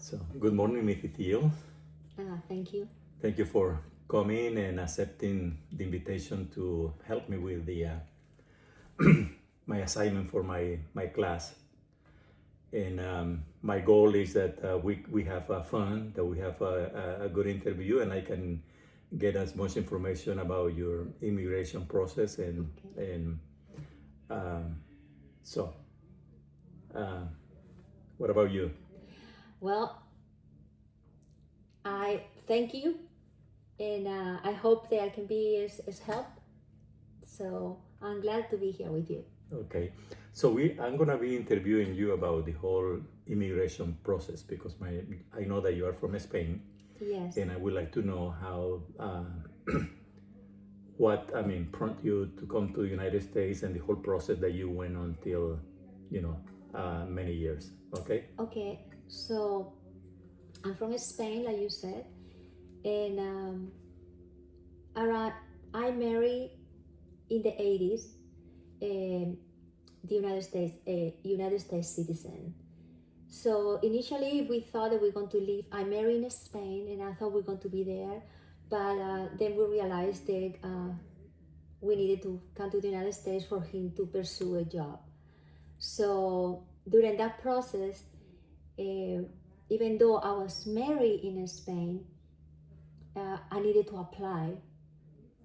So, good morning, Miss Theo. Thank you. Thank you for coming and accepting the invitation to help me with the my assignment for my class. And my goal is that we have fun, that we have a good interview, and I can get as much information about your immigration process and um, so. Uh, what about you? Well, I thank you, and I hope that I can be as help. So I'm glad to be here with you. Okay, so I'm gonna be interviewing you about the whole immigration process because I know that you are from Spain, Yes. and I would like to know how what prompt you to come to the United States and the whole process that you went until many years. Okay. Okay. So I'm from Spain, like you said, and around I married in the 80s. The United States citizen. So initially we thought that we're going to live. I married in Spain, and I thought we're going to be there, but then we realized that we needed to come to the United States for him to pursue a job. So during that process, even though I was married in Spain, I needed to apply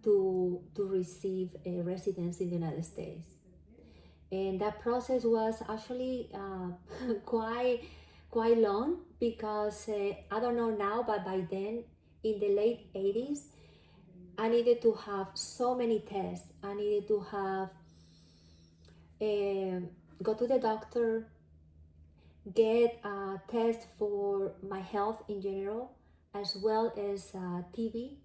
to receive a residence in the United States. And that process was actually quite long because I don't know now, but by then, in the late 80s, I needed to have so many tests. I needed to have go to the doctor, get a test for my health in general, as well as a TB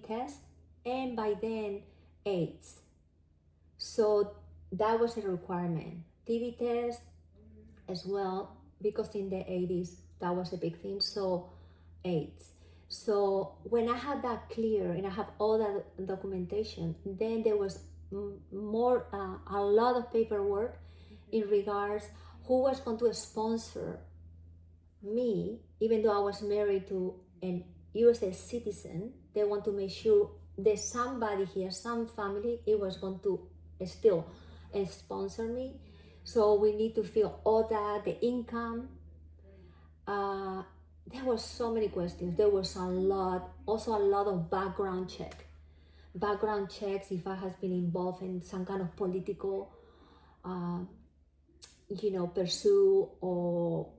test, and by then AIDS. So that was a requirement. TB test as well, because in the 80s that was a big thing. So AIDS. So when I had that clear and I have all that documentation, then there was a lot of paperwork in regards who was going to sponsor me, even though I was married to an USA citizen. They want to make sure that somebody here, some family, it was going to still sponsor me. So we need to fill all that, the income. There were so many questions. There was also a lot of background checks if I has been involved in some kind of political, pursue, or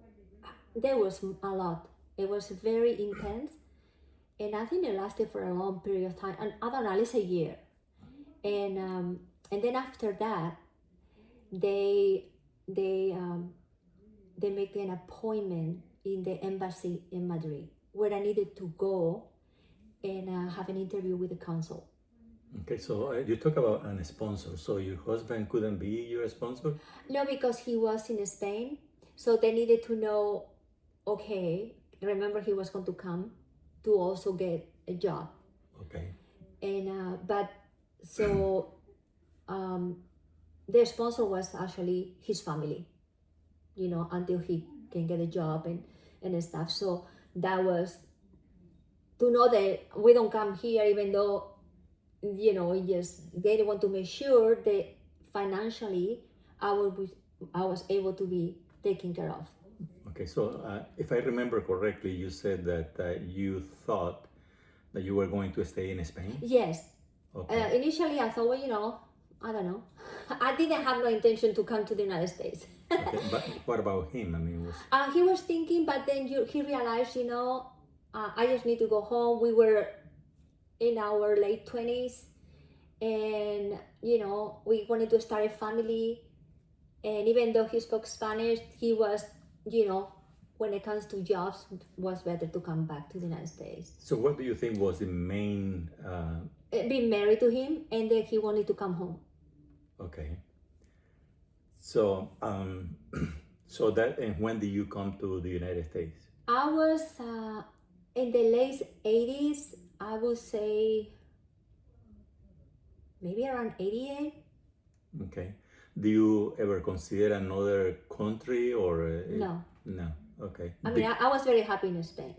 there was a lot. It was very intense, and I think it lasted for a long period of time. And I don't know, at least a year. And then after that, they make an appointment in the embassy in Madrid, where I needed to go and have an interview with the consul. Okay, so you talk about a sponsor. So your husband couldn't be your sponsor? No, because he was in Spain, so they needed to know. Okay, remember he was going to come to also get a job. Okay. And but so their sponsor was actually his family, until he can get a job and stuff. So that was to know that we don't come here, even though, just they want to make sure that financially I was able to be taken care of. Okay, so if I remember correctly, you said that you thought that you were going to stay in Spain? Yes. Okay. Initially, I thought, well, I don't know. I didn't have no intention to come to the United States. Okay, but what about him? I mean, he was thinking, but then he realized, I just need to go home. We were in our late 20s, and, we wanted to start a family. And even though he spoke Spanish, he was, when it comes to jobs, was better to come back to the United States. So what do you think was the main... Being married to him, and then he wanted to come home. Okay. So, so that, and when did you come to the United States? I was in the late 80s, I would say maybe around 88. Okay. Do you ever consider another country or? No. No. Okay. Okay. I mean, I was very happy in Spain.